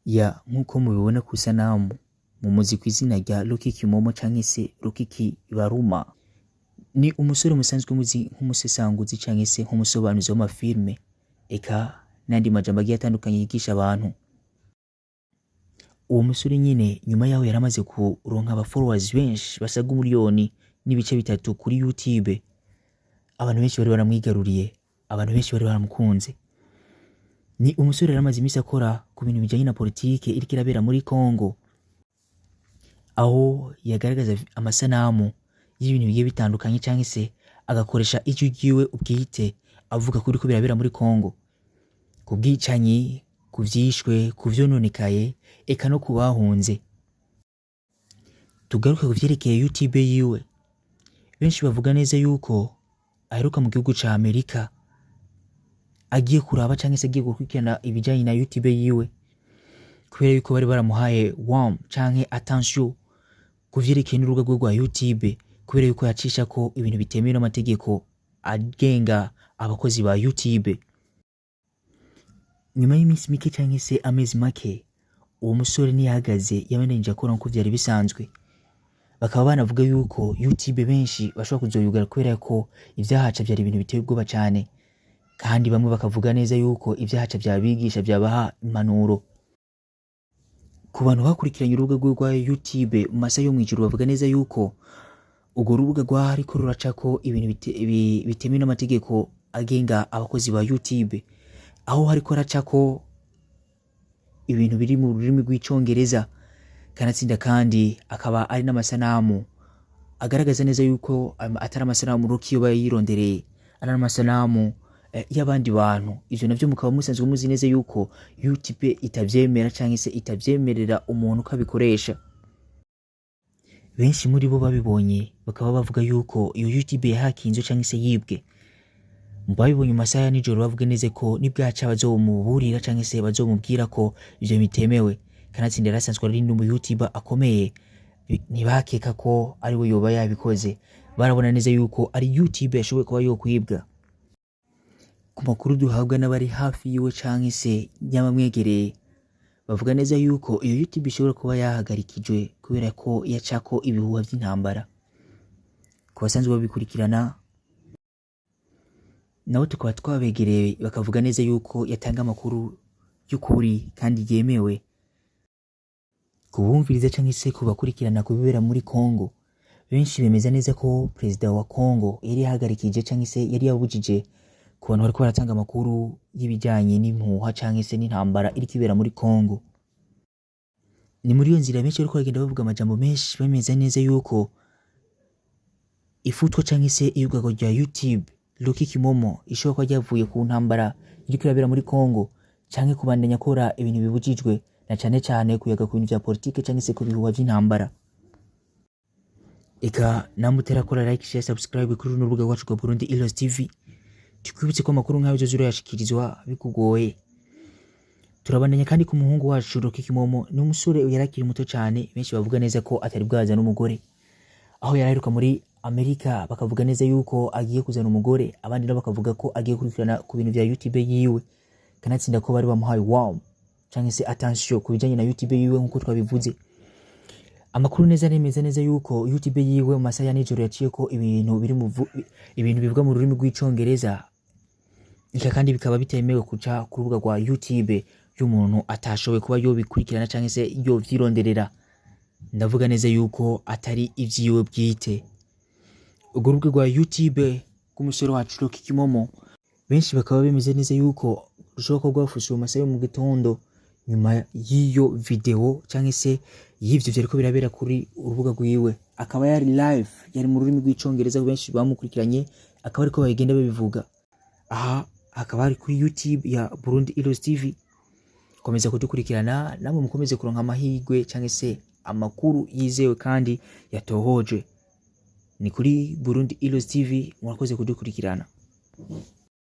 Ya nkuko mubibona ku isanamu mumuzi kw'izina rya Rocky Kimomo canke se Rocky Kibaruma, ni umusore musanzwe muzi nk'umusesanguzi canke se nk'umusobanuzi w'amafilme eka n'andi majambo agiye atandukanye yigisha abantu. Uwo musore nyine nyuma yaho yaramaze kuronka aba followers benshi basaga umiliyoni n'ibice bitatu kuri YouTube. Abantu benshi bari baramwigaruriye, abantu benshi bari baramukunze. Ni umusore yaramaze imisi akora ku bintu bijanye na politike iriko irabera muri Congo, aho yagaragaza amasanamu y'ibintu bigiye bitandukanye canke se agakoresha ijwi ryiwe ubwite avuga kuri ko birabera muri Congo, ku bwicanyi, ku vyishwe, ku vyononekaye, eka no kubahunze. Tugaruke ku vyerekeye YouTube yiwe. Benshi bavuga neza yuko aheruka mu gihugu ca Amerika agiye kuraba canke se agiye gukurikirana ibijanye na YouTube yiwe, kubera yuko bari baramuhaye warm canke attention ku vyerekeye n'urubuga rwe rwa YouTube, kubera yuko yacisha ko ibintu bitemewe n'amategeko agenga abakozi ba YouTube. Nyuma y'imisi mike canke se amezi make, uwo musore niyahagaze yamenenje akora nkuko vyari bisanzwe. Bakaba banavuga yuko YouTube benshi bashobora kuzoyugara kubera ko ivyahaca vyari ibintu biteye ubwoba cane, kandi bamwe bakavuga neza yuko ivyahaca vyabigisha vyabaha impanuro. Ku bantu bakurikiranye urubuga rwe rwa YouTube mu masaha yo mwijuru bavuga neza yuko urwo rubuga rwariko ruracako ibintu bitemewe n'amategeko agenga abakozi ba YouTube, aho hariko racako ibintu biri mu rurimi rw'icongereza, kanatsinda kandi akaba ari n'amasanamu agaragaza neza yuko atari amasanamu Rocky yoba yirondereye, ari amasanamu y'abandi bantu. Ivyo navyo mukaba musanzwe muzi neza yuko YouTube itavyemera canke se itavyemerera umuntu ukabikoresha. Benshi muri bo babibonye bakaba bavuga yuko iyo YouTube yahakinzwe canke se yibwe. Mubabibonye mu masaha ya nijoro bavuga neza ko nibwaca bazomuburira canke se bazomubwira ko ivyo bitemewe, kanatsinda yarasanzwe ari n'umu YouTuber akomeye, ntibakeka ko ari we yoba yabikoze. Barabona neza yuko ari YouTube yashoboye kuba yokwibwa. Ku makuru duhabwa n'abari hafi yiwe canke se nyamamwegereye bavuga neza yuko iyo YouTube ishobora kuba yahagarikijwe kubera ko yacako ibihuha vy'intambara. Ku basanzwe babikurikirana nabo tukaba twabegereye bakavuga neza yuko yatanga amakuru y'ukuri kandi yemewe. Kubumviriza canke se kubakurikirana kubibera muri Congo, benshi bemeza neza ko Perezida wa Congo yari yahagarikije canke se yari yabujije ku bantu bariko baratanga amakuru y'ibijanye n'impuha canke se n'intambara iriko ibera muri Congo. Ni muri iyo nzira benshi bariko bagenda bavuga amajambo menshi bemeza neza yuko ifutwa canke se iyugarwa rya YouTube Rocky Kimomo ishobora kuba ryavuye ku ntambara iriko irabera muri Congo canke kubandanya akora ibintu bibujijwe, na cane cane kuyaga ku bintu vya politike canke se ku bihuha vy'intambara. Eka namutera kora like, share, subscribe kuri runo rubuga rwacu rwa Burundi Heroes TV. Tukwibutse ko amakuru nk'ayo zozuro yashikirizwa bikugoye. Turabandanya kandi ku muhungu wacu Rocky Kimomo, ni umusore yarakiri muto cane, benshi bavuga neza ko atari bwaza n'umugore. Aho yaraheruka muri Amerika bakavuga neza yuko agiye kuzana umugore, abandi nabo bakavuga ko agiye kurikirana ku bintu vya YouTube yiwe, kanatsinda ko bari bamuhaye warm canke se attention ku bijanye na YouTube yiwe nkuko twabivuze. Amakuru neza nemeza neza yuko YouTube yiwe mu masaha ya nijoro yaciye ko ibintu biri ibintu bivuga mu rurimi rw'icongereza, ika kandi bikaba bitemewe kuca ku rubuga rwa YouTube y'umuntu atashoboye kuba yobikurikirana canke se yovyironderera. Ndavuga neza yuko atari ivyiwe bwite. Urwo rubuga rwa YouTube k'umusore wacu Rocky Kimomo, benshi bakaba bemeze neza yuko rushobora kuba rwafushe mu masaha yo mu gitondo nyuma y'iyo video canke se y'ivyo vyariko birabera kuri urubuga rwiwe. Akaba yari live, yari mu rurimi rw'icongereza, benshi bamukurikiranye akaba ariko bagenda babivuga. Aha hakaba ari kuri YouTube ya Burundi Heroes TV. Komeza kudukurikirana namwe mukomeze kuronka amahirwe canke se amakuru yizewe kandi yatohoje. Ni kuri Burundi Heroes TV, mwakoze kudukurikirana.